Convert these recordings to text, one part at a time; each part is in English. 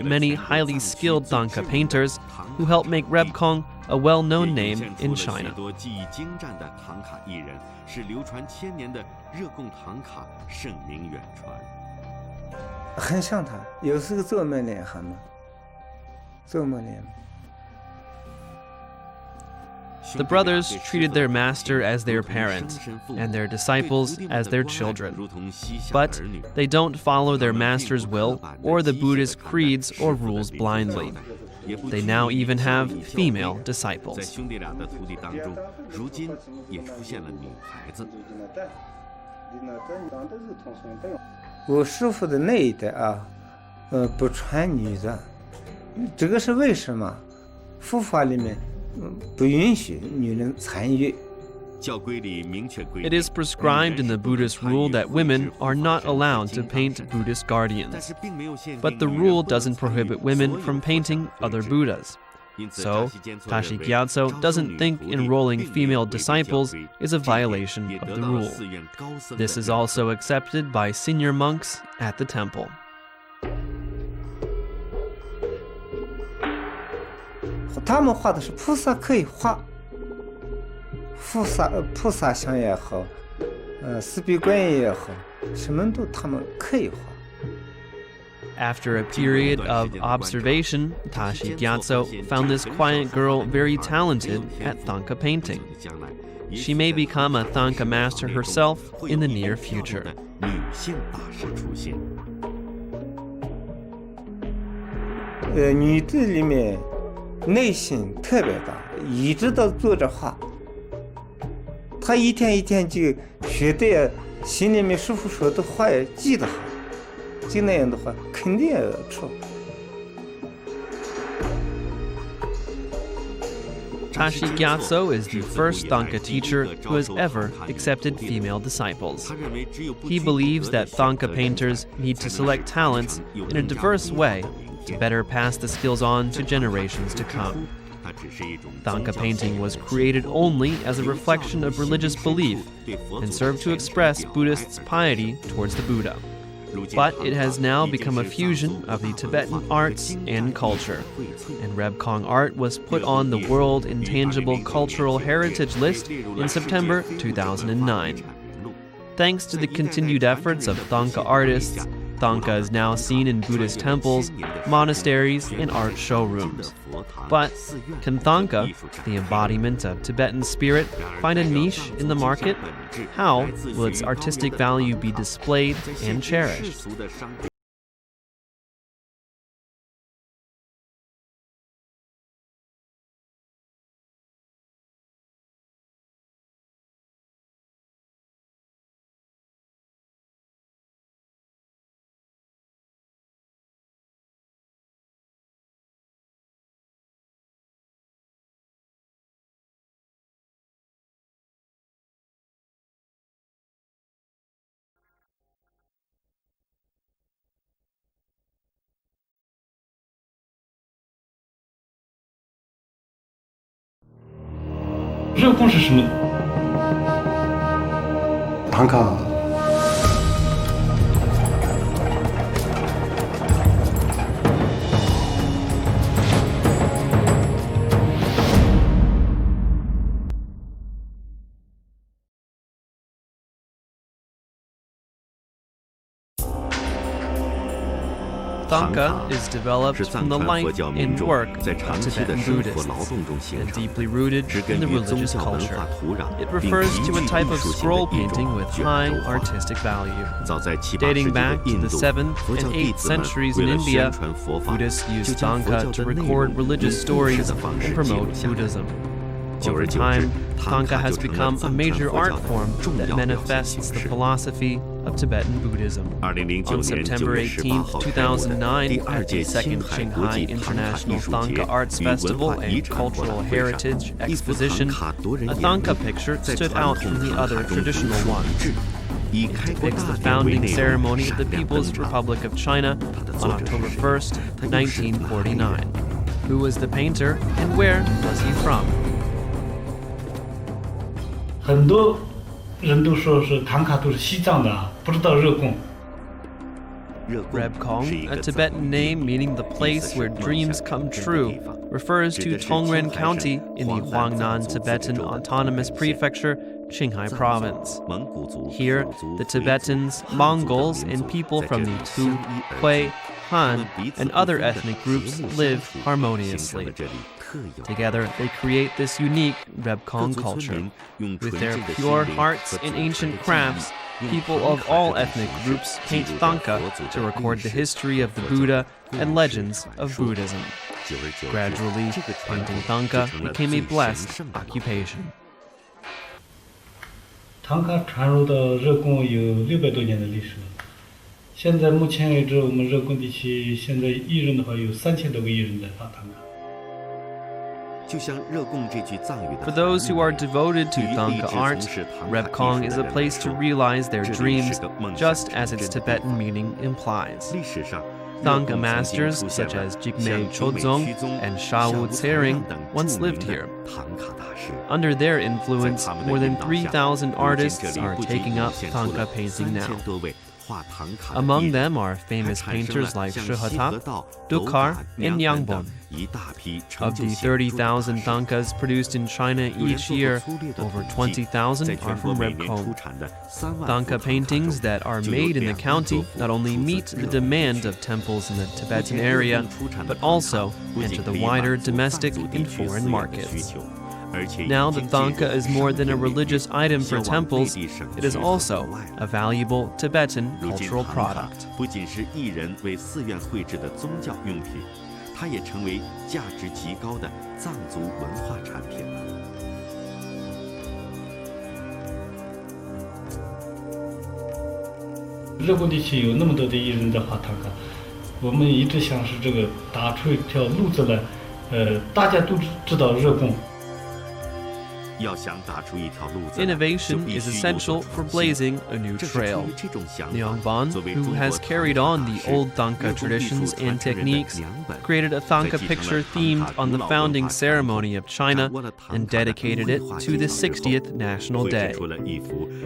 many highly skilled Tanka painters who helped make Rebkong a well-known name in China. 技艺精湛的唐卡艺人，使流传千年的热贡唐卡盛名远传。很像他，有时候做梦脸很嘛，做梦脸。The brothers treated their master as their parent, and their disciples as their children. But they don't follow their master's will or the Buddhist creeds or rules blindly. They now even have female disciples. 在兄弟俩的徒弟当中，如今也出现了女孩子。我师傅的那一代啊，不穿女装，这个是为什么？佛法里面不允许女人参与。 It is prescribed in the Buddhist rule that women are not allowed to paint Buddhist guardians. But the rule doesn't prohibit women from painting other Buddhas. So, Tashi Gyatso doesn't think enrolling female disciples is a violation of the rule. This is also accepted by senior monks at the temple. 他们画的是菩萨可以画，菩萨像也好，四壁观音也好，什么都他们可以画。 After a period of observation, Tashi Gyatso found this quiet girl very talented at Tanka painting. She may become a Tanka master herself in the near future. 女性大师出现。女的里面内心特别大，一直都做着画。她一天一天就学的，心里面师傅说的话也记得好。 就那样的话，肯定要出。 Tashi Gyatso is the first Tanka teacher who has ever accepted female disciples. He believes that Tanka painters need to select talents in a diverse way to better pass the skills on to generations to come. Tanka painting was created only as a reflection of religious belief and served to express Buddhists' piety towards the Buddha. But it has now become a fusion of the Tibetan arts and culture, and Rebkong art was put on the World Intangible Cultural Heritage List in September 2009. Thanks to the continued efforts of Tanka artists, Tanka is now seen in Buddhist temples, monasteries, and art showrooms. But can Tanka, the embodiment of Tibetan spirit, find a niche in the market? How will its artistic value be displayed and cherished? Rebkong 是什么？唐卡。Tanka is developed from the life and work of Tibetan Buddhists and deeply rooted in the religious culture. It refers to a type of scroll painting with high artistic value. Dating back to the 7th and 8th centuries in India, Buddhists used Tanka to record religious stories and promote Buddhism. Over time, Tanka has become a major art form that manifests the philosophy of Tibetan Buddhism. On September 18, 2009, at the 2nd Shanghai International Tanka Arts Festival and Cultural Heritage Exposition, a Tanka picture stood out from the other traditional ones. It depicts the founding ceremony of the People's Republic of China on October 1st, 1949. Who was the painter and where was he from? 很多人都说是唐卡都是西藏的，不知道热贡。Rebkong, a Tibetan name meaning the place where dreams come true, refers to Tongren County in the Huangnan Tibetan Autonomous Prefecture, Qinghai Province. Here, the Tibetans, Mongols, and people from the Tu, Hui, Han, and other ethnic groups live harmoniously. Together, they create this unique Rebkong culture. With their pure hearts and ancient crafts, people of all ethnic groups paint Thangka to record the history of the Buddha and legends of Buddhism. Gradually, painting Thangka became a blessed occupation. 唐卡传入到热贡有600多年的历史了。现在目前为止，我们热贡地区现在艺人的话有3000多个艺人在画唐卡。 For those who are devoted to Thangka art, Rebkong is a place to realize their dreams, just as its Tibetan meaning implies. Thangka masters such as Jigme Chodzong and Shawu Tsering once lived here. Under their influence, more than 3,000 artists are taking up Thangka painting now. Among them are famous painters like Shihatap, Dukhar, and Yangbon. Of the 30,000 Thangkas produced in China each year, over 20,000 are from Rebkong. Thangka paintings that are made in the county not only meet the demand of temples in the Tibetan area, but also enter the wider domestic and foreign markets. Now that Thangka is more than a religious item for temples, it is also a valuable Tibetan cultural product. 它也成为价值极高的藏族文化产品了。热贡地区有那么多的艺人在画唐卡，我们一直想是这个打出一条路子来，大家都知道热贡。 Innovation is essential for blazing a new trail. Nyongban, who has carried on the old Thangka traditions and techniques, created a Thangka picture themed on the founding ceremony of China and dedicated it to the 60th National Day.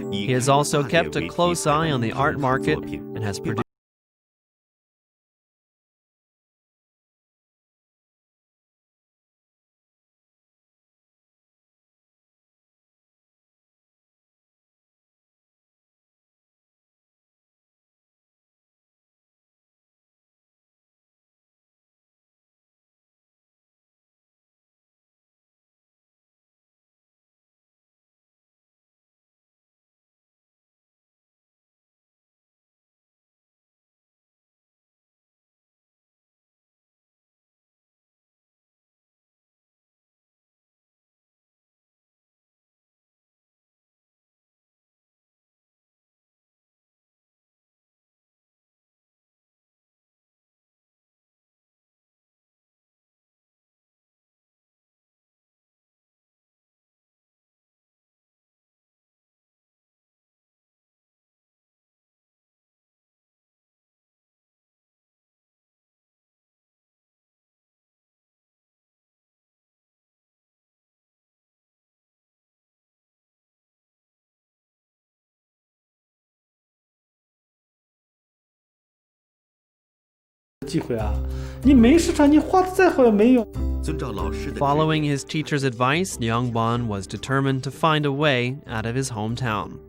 He has also kept a close eye on the art market and has produced Following his teacher's advice, Nyongban was determined to find a way out of his hometown.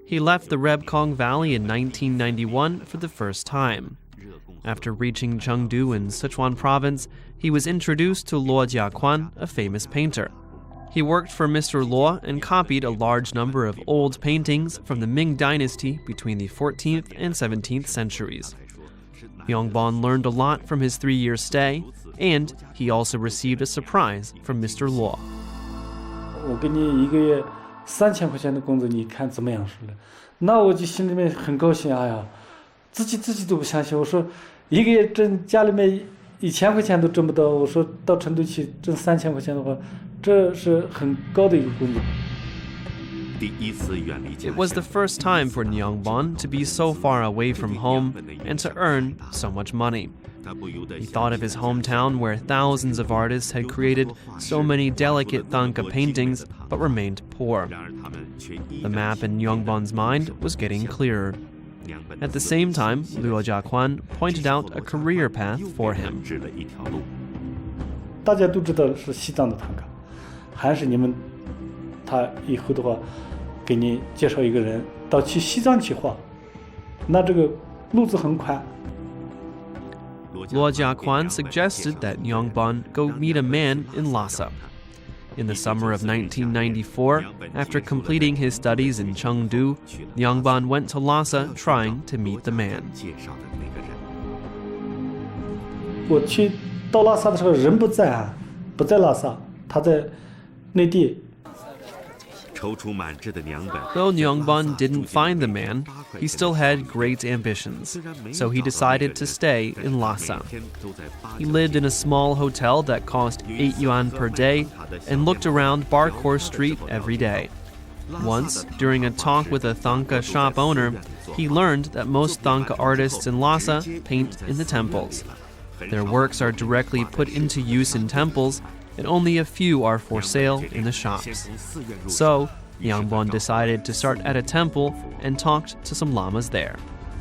He left the Rebkong Valley in 1991 for the first time. After reaching Chengdu in Sichuan province, he was introduced to Luo Jiaquan, a famous painter. He worked for Mr. Luo and copied a large number of old paintings from the Ming Dynasty between the 14th and 17th centuries. Yongban learned a lot from his 3-year stay, and he also received a surprise from Mr. Luo. 我给你1个月3000块钱的工资，你看怎么样？说的，那我就心里面很高兴。哎呀，自己都不相信。我说1个月挣家里面1000块钱都挣不到，我说到成都去挣3000块钱的话，这是很高的一个工资。 It was the first time for Nyongban to be so far away from home and to earn so much money. He thought of his hometown where thousands of artists had created so many delicate Thangka paintings but remained poor. The map in Nyongban's mind was getting clearer. At the same time, Luo Jiaquan pointed out a career path for him. 指了一条路。大家都知道是西藏的唐卡，还是你们，他以后的话，给你介绍一个人到去西藏去画，那这个路子很宽。Luo Jiaquan suggested that Nyongbon go meet a man in Lhasa. In the summer of 1994, after completing his studies in Chengdu, Nyongbon went to Lhasa trying to meet the man. 介绍的那个人。我去到拉萨的时候，人不在啊，不在拉萨，他在内地。踌躇满志的娘本 Though Nyongbon didn't find the man, he still had great ambitions, so he decided to stay in Lhasa. He lived in a small hotel that cost 8 yuan per day and looked around Barkhor Street every day. Once, during a talk with a Thangka shop owner, he learned that most Thangka artists in Lhasa paint in the temples. Their works are directly put into use in temples, and only a few are for sale in the shops. So, Nyongbon decided to start at a temple and talked to some lamas there.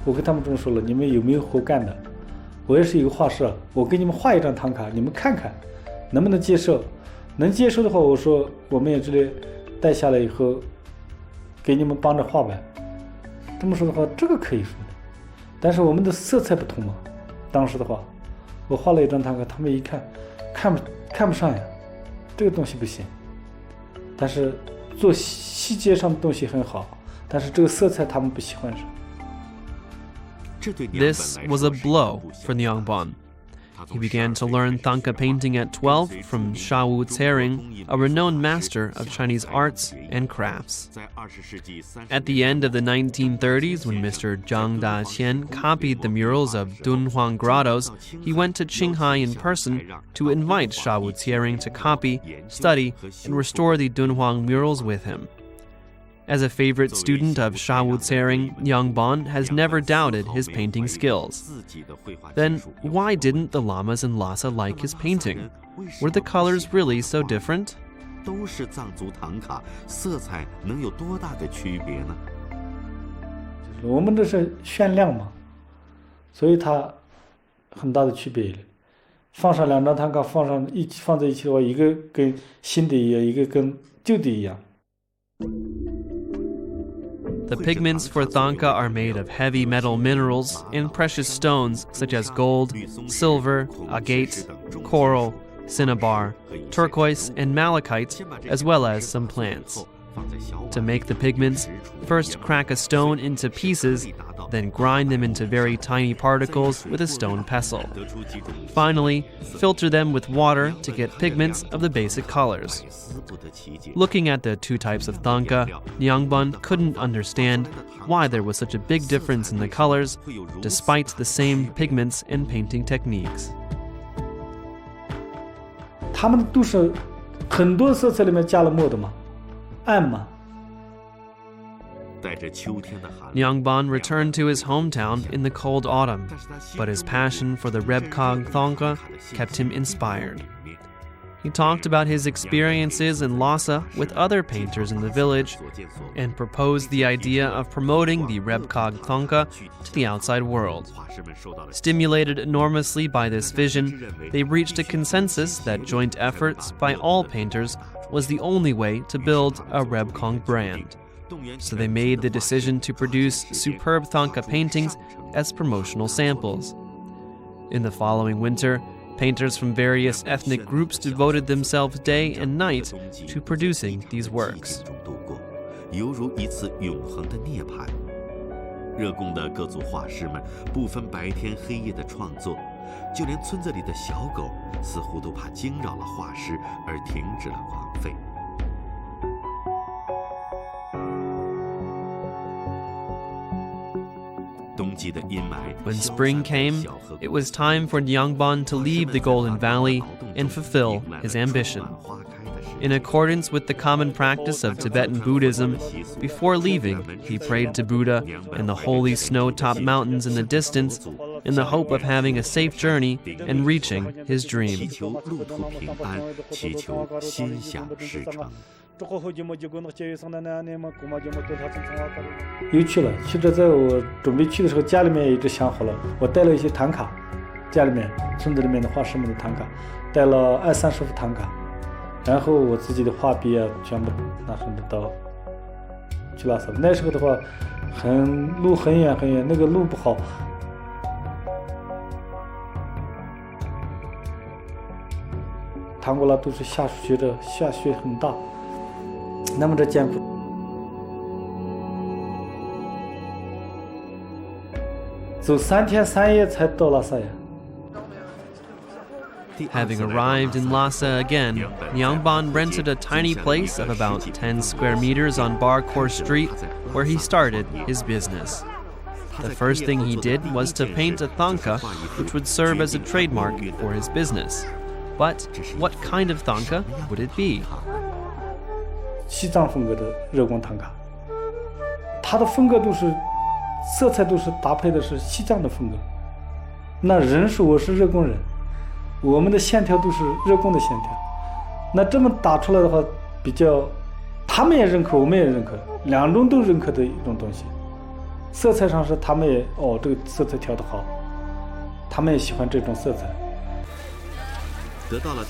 我跟他们这么说了，你们有没有活干的？我也是一个画师，我给你们画一张唐卡，你们看看能不能接受。能接受的话，我说我们也这里带下来以后，给你们帮着画呗。这么说的话，这个可以说的。但是我们的色彩不同嘛。当时的话，我画了一张唐卡，他们一看，看不上呀，这个东西不行。但是做细节上的东西很好，但是这个色彩他们不喜欢上。This was a blow for Nyongbon. He began to learn Thangka painting at 12 from Shawu Tsering, a renowned master of Chinese arts and crafts. At the end of the 1930s, when Mr. Zhang Daqian copied the murals of Dunhuang grottos, he went to Qinghai in person to invite Shawu Tsering to copy, study, and restore the Dunhuang murals with him. As a favorite student of Shawu Tsering, Nyongbon has never doubted his painting skills. Then, why didn't the lamas in Lhasa like his painting? Were the colors really so different? 都是藏族唐卡，色彩能有多大的区别呢？我们这是炫亮嘛，所以它很大的区别。放上两张唐卡，放在一起的话，一个跟新的一样，一个跟旧的一样。The pigments for Thangka are made of heavy metal minerals and precious stones such as gold, silver, agate, coral, cinnabar, turquoise, and malachite, as well as some plants. To make the pigments, first crack a stone into pieces, then grind them into very tiny particles with a stone pestle. Finally, filter them with water to get pigments of the basic colors. Looking at the two types of Thangka, Nyongbon couldn't understand why there was such a big difference in the colors, despite the same pigments and painting techniques. 他们都是很多色彩里面加了墨的嘛，暗嘛。Nyongbon returned to his hometown in the cold autumn, but his passion for the Rebkong Thangka kept him inspired. He talked about his experiences in Lhasa with other painters in the village and proposed the idea of promoting the Rebkong Thangka to the outside world. Stimulated enormously by this vision, they reached a consensus that joint efforts by all painters was the only way to build a Rebkong brand. So they made the decision to produce superb Thangka paintings as promotional samples. In the following winter, painters from various ethnic groups devoted themselves day and night to producing these works. 犹如一次永恒的涅槃。热贡的各族画师们不分白天黑夜的创作，就连村子里的小狗似乎都怕惊扰了画师而停止了狂吠。When spring came, it was time for Nyongbon to leave the Golden Valley and fulfill his ambition. In accordance with the common practice of Tibetan Buddhism, before leaving, he prayed to Buddha in the holy snow-topped mountains in the distance in the hope of having a safe journey and reaching his 祈 dream. 求路途平安，祈求心想事成。又去了，其实在我准备去的时候，家里面一直想好了，我带了一些唐卡，家里面村子里面的画师们的唐卡，带了20-30幅唐卡，然后我自己的画笔啊，全部拿上到去拉萨。那时候的话，路很远很远，那个路不好。唐古拉都是下雪很大，那么这艰苦。走3天3夜才到拉萨呀。Having arrived in Lhasa again, Nyangban rented a tiny place of about 10 square meters on Bar Khor Street, where he started his business. The first thing he did was to paint a thangka, which would serve as a trademark for his business. But what kind of thangka would it be? 西藏风格的热贡唐卡，它的风格都是色彩都是搭配的是西藏的风格。那我是热贡人，我们的线条都是热贡的线条。那这么打出来的话，比较他们也认可，我们也认可，两种都认可的一种东西。色彩上是他们也这个色彩调得好，他们也喜欢这种色彩。得到了